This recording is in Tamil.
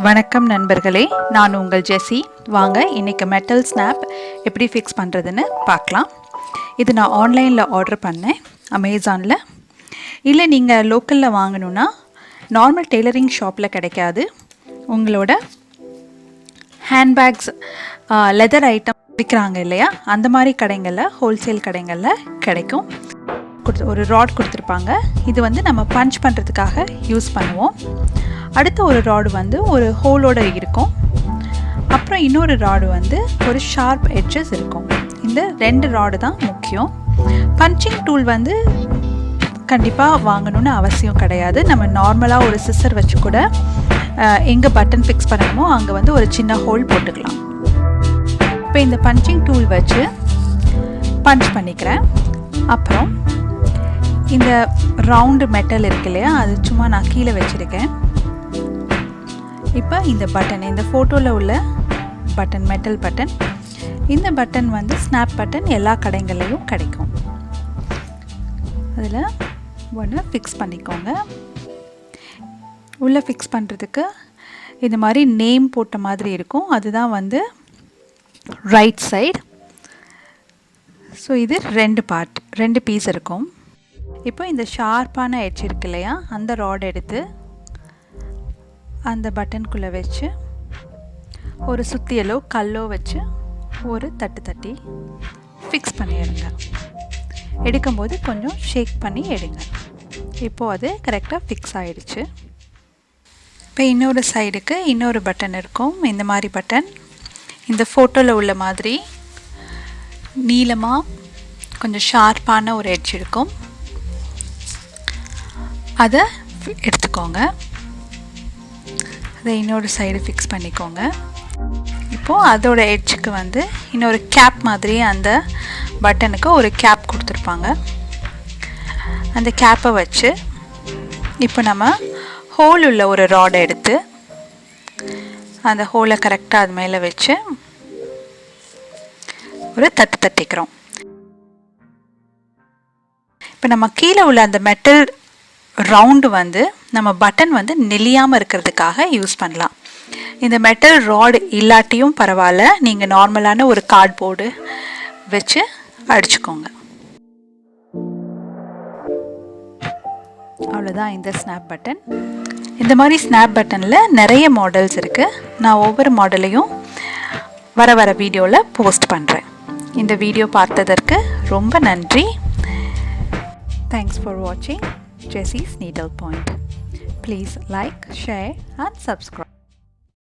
வணக்கம் நண்பர்களே, நான் உங்கள் ஜெஸ்ஸி. வாங்க இன்னைக்கு மெட்டல் ஸ்னாப் எப்படி ஃபிக்ஸ் பண்ணுறதுன்னு பார்க்கலாம். இது நான் ஆன்லைனில் ஆர்டர் பண்ணேன், அமேசானில். இல்லை நீங்கள் லோக்கலில் வாங்கணுன்னா நார்மல் டெய்லரிங் ஷாப்பில் கிடைக்காது. உங்களோட ஹேண்ட்பேக்ஸ், லெதர் ஐட்டம் விற்கிறாங்க இல்லையா, அந்த மாதிரி கடைகளில், ஹோல்சேல் கடைகளில் கிடைக்கும். ஒரு ராட் கொடுத்துருப்பாங்க. இது வந்து நம்ம பஞ்ச் பண்ணுறதுக்காக யூஸ் பண்ணுவோம். அடுத்த ஒரு ராடு வந்து ஒரு ஹோலோடு இருக்கும். அப்புறம் இன்னொரு ராடு வந்து ஒரு ஷார்ப் எட்ஜஸ் இருக்கும். இந்த 2 ராடு தான் முக்கியம். பஞ்சிங் டூல் வந்து கண்டிப்பாக வாங்கணும்னு அவசியம் கிடையாது. நம்ம நார்மலாக ஒரு சிசர் வச்சு கூட எங்கே பட்டன் ஃபிக்ஸ் பண்ணணுமோ அங்கே வந்து ஒரு சின்ன ஹோல் போட்டுக்கலாம். இப்போ இந்த பஞ்சிங் டூல் வச்சு பஞ்ச் பண்ணிக்கிறேன். அப்புறம் இந்த ரவுண்டு மெட்டல் இருக்கு இல்லையா, அது சும்மா நான் கீழே வச்சுருக்கேன். இப்போ இந்த பட்டன், இந்த ஃபோட்டோவில் உள்ள பட்டன், மெட்டல் பட்டன், இந்த பட்டன் வந்து ஸ்னாப் பட்டன் எல்லா கடைகள்லையும் கிடைக்கும். அதில் ஒன்று ஃபிக்ஸ் பண்ணிக்கோங்க. உள்ளே ஃபிக்ஸ் பண்ணுறதுக்கு இந்த மாதிரி நேம் போட்ட மாதிரி இருக்கும். அதுதான் வந்து ரைட் சைடு. ஸோ இது 2 பீஸ் இருக்கும். இப்போ இந்த ஷார்ப்பான எட்ஜ் இருக்கு இல்லையா, அந்த ராட் எடுத்து அந்த பட்டனுக்குள்ளே வச்சு ஒரு சுத்தியலோ கல்லோ வச்சு ஒரு தட்டி ஃபிக்ஸ் பண்ணிடுங்க. எடுக்கும்போது கொஞ்சம் ஷேக் பண்ணி எடுங்க. இப்போது அது கரெக்டாக ஃபிக்ஸ் ஆகிடுச்சு. இப்போ இன்னொரு சைடுக்கு இன்னொரு பட்டன் இருக்கும். இந்த மாதிரி பட்டன், இந்த ஃபோட்டோவில் உள்ள மாதிரி நீளமாக கொஞ்சம் ஷார்ப்பான ஒரு எட்ஜ் இருக்கும். அதை எடுத்துக்கோங்க. அதை இன்னொரு சைடு ஃபிக்ஸ் பண்ணிக்கோங்க. இப்போது அதோட எட்ஜுக்கு வந்து இன்னொரு கேப் மாதிரி அந்த பட்டனுக்கு ஒரு கேப் கொடுத்துருப்பாங்க. அந்த கேப்பை வச்சு இப்போ நம்ம ஹோல் உள்ள ஒரு ராடை எடுத்து அந்த ஹோலை கரெக்டாக அது மேலே வச்சு ஒரு தட்டிக்கிறோம். இப்போ நம்ம கீழே உள்ள அந்த மெட்டல் ரவுண்டு வந்து நம்ம பட்டன் வந்து நெளியாமல் இருக்கிறதுக்காக யூஸ் பண்ணலாம். இந்த மெட்டல் ராட் இல்லாட்டியும் பரவாயில்ல, நீங்கள் நார்மலான ஒரு கார்ட்போர்டு வச்சு அடிச்சுக்கோங்க. அவ்வளோதான் இந்த ஸ்னாப் பட்டன். இந்த மாதிரி ஸ்னாப் பட்டனில் நிறைய மாடல்ஸ் இருக்குது. நான் ஒவ்வொரு மாடலையும் வர வீடியோவில் போஸ்ட் பண்ணுறேன். இந்த வீடியோ பார்த்ததற்கு ரொம்ப நன்றி. Thanks for watching Jessie's Needle Point. Please like, share and subscribe.